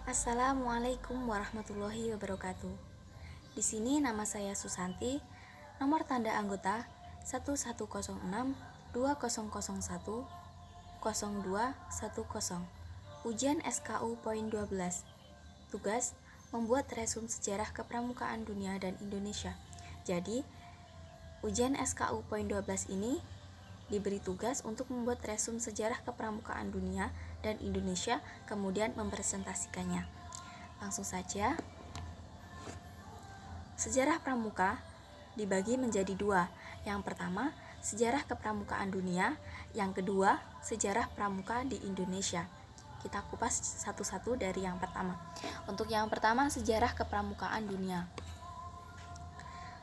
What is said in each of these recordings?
Assalamualaikum warahmatullahi wabarakatuh. Di sini nama saya Susanti, nomor tanda anggota 1106-2001-0210. Ujian SKU poin 12. Tugas membuat resum sejarah kepramukaan dunia dan Indonesia. Jadi, ujian SKU poin 12 ini diberi tugas untuk membuat resum sejarah kepramukaan dunia dan Indonesia, kemudian mempresentasikannya. Langsung saja. Sejarah pramuka dibagi menjadi dua. Yang pertama, sejarah kepramukaan dunia. Yang kedua, sejarah pramuka di Indonesia. Kita kupas satu-satu dari yang pertama. Untuk yang pertama, sejarah kepramukaan dunia.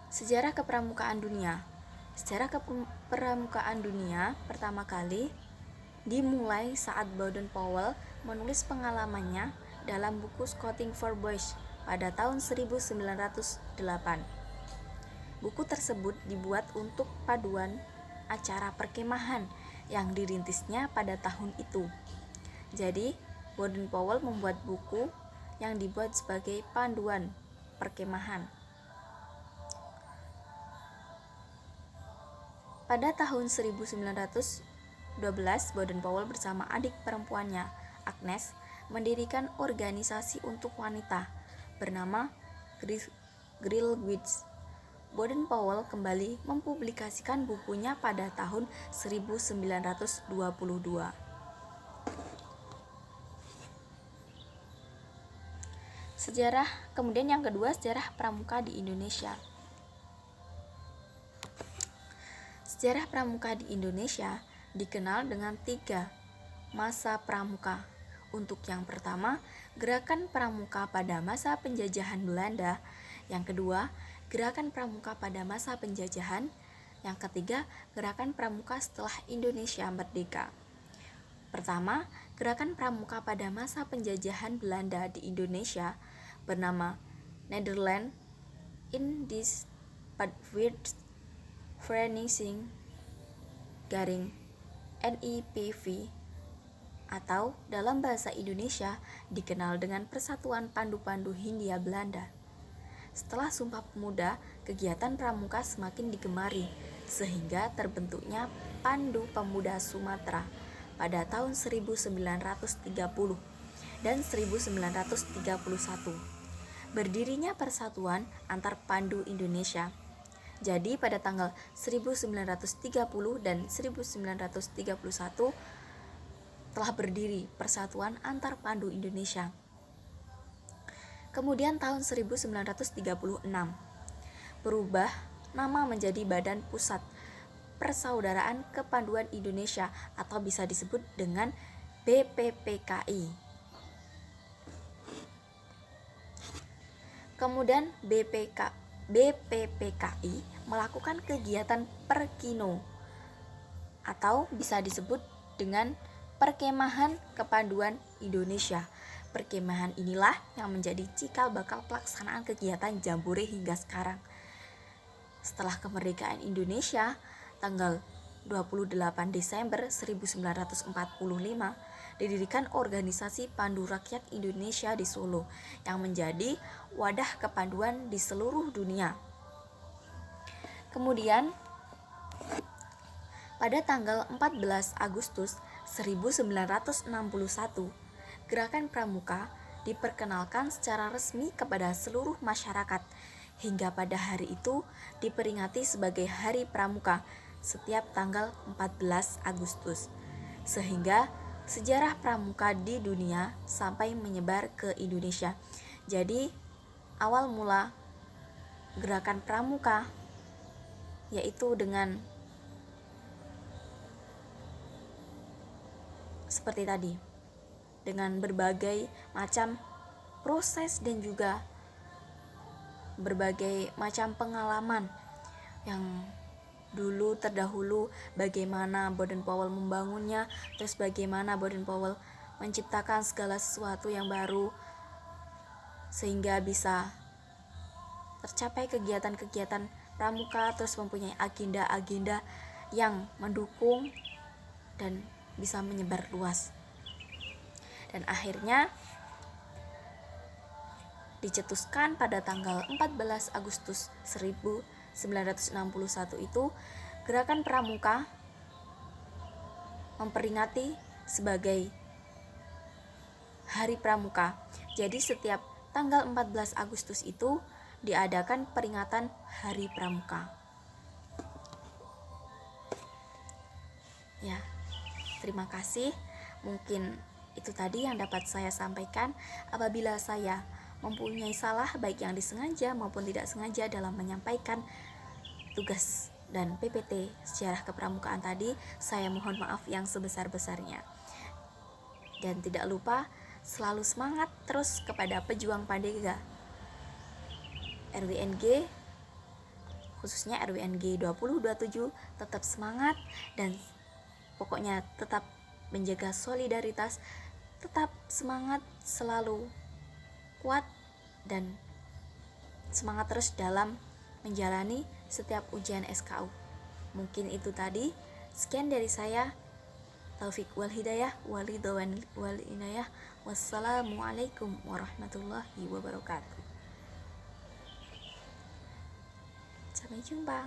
Sejarah kepramukaan dunia. Sejarah kepramukaan dunia pertama kali dimulai saat Baden-Powell menulis pengalamannya dalam buku Scouting for Boys pada tahun 1908. Buku tersebut dibuat untuk paduan acara perkemahan yang dirintisnya pada tahun itu. Jadi, Baden-Powell membuat buku yang dibuat sebagai panduan perkemahan. Pada tahun 1912, Baden-Powell bersama adik perempuannya, Agnes, mendirikan organisasi untuk wanita bernama Girl Guides. Baden-Powell kembali mempublikasikan bukunya pada tahun 1922. Kemudian yang kedua, sejarah pramuka di Indonesia. Sejarah pramuka di Indonesia dikenal dengan 3 masa pramuka. Untuk yang pertama, gerakan pramuka pada masa penjajahan Belanda. Yang kedua, gerakan pramuka pada masa penjajahan. Yang ketiga, gerakan pramuka setelah Indonesia merdeka. Pertama, gerakan pramuka pada masa penjajahan Belanda di Indonesia bernama Nederland Indisch Vereniging garing NIPV atau dalam bahasa Indonesia dikenal dengan Persatuan Pandu-Pandu Hindia Belanda. Setelah Sumpah Pemuda, kegiatan pramuka semakin digemari sehingga terbentuknya Pandu Pemuda Sumatera pada tahun 1930 dan 1931. Berdirinya Persatuan Antar Pandu Indonesia. Jadi pada tanggal 1930 dan 1931 telah berdiri Persatuan Antar Pandu Indonesia. Kemudian tahun 1936 berubah nama menjadi Badan Pusat Persaudaraan Kepanduan Indonesia atau bisa disebut dengan BPPKI. Kemudian BPPKI melakukan kegiatan perkino atau bisa disebut dengan Perkemahan Kepanduan Indonesia. Perkemahan inilah yang menjadi cikal bakal pelaksanaan kegiatan Jambore hingga sekarang. Setelah kemerdekaan Indonesia tanggal 28 Desember 1945 didirikan organisasi Pandu Rakyat Indonesia di Solo yang menjadi wadah kepanduan di seluruh dunia. Kemudian pada tanggal 14 Agustus 1961 gerakan pramuka diperkenalkan secara resmi kepada seluruh masyarakat hingga pada hari itu diperingati sebagai Hari Pramuka setiap tanggal 14 Agustus, sehingga sejarah pramuka di dunia sampai menyebar ke Indonesia. Jadi awal mula gerakan pramuka yaitu dengan seperti tadi, dengan berbagai macam proses dan juga berbagai macam pengalaman yang dulu terdahulu, bagaimana Baden-Powell membangunnya, terus bagaimana Baden-Powell menciptakan segala sesuatu yang baru sehingga bisa tercapai kegiatan-kegiatan pramuka, terus mempunyai agenda-agenda yang mendukung dan bisa menyebar luas. Dan akhirnya dicetuskan pada tanggal 14 Agustus 1961 itu, Gerakan Pramuka memperingati sebagai Hari Pramuka. Jadi setiap tanggal 14 Agustus itu diadakan peringatan Hari Pramuka. Ya, terima kasih. Mungkin itu tadi yang dapat saya sampaikan. Apabila saya mempunyai salah baik yang disengaja maupun tidak sengaja dalam menyampaikan tugas dan PPT sejarah kepramukaan tadi, saya mohon maaf yang sebesar-besarnya. Dan tidak lupa selalu semangat terus kepada pejuang Pandega RWNG, khususnya RWNG 2027, tetap semangat dan pokoknya tetap menjaga solidaritas, tetap semangat, selalu kuat dan semangat terus dalam menjalani setiap ujian SKU. Mungkin itu tadi. Sekian dari saya. Taufik wal hidayah, walidhawan wal inayah. Wassalamualaikum warahmatullahi wabarakatuh. Sampai jumpa.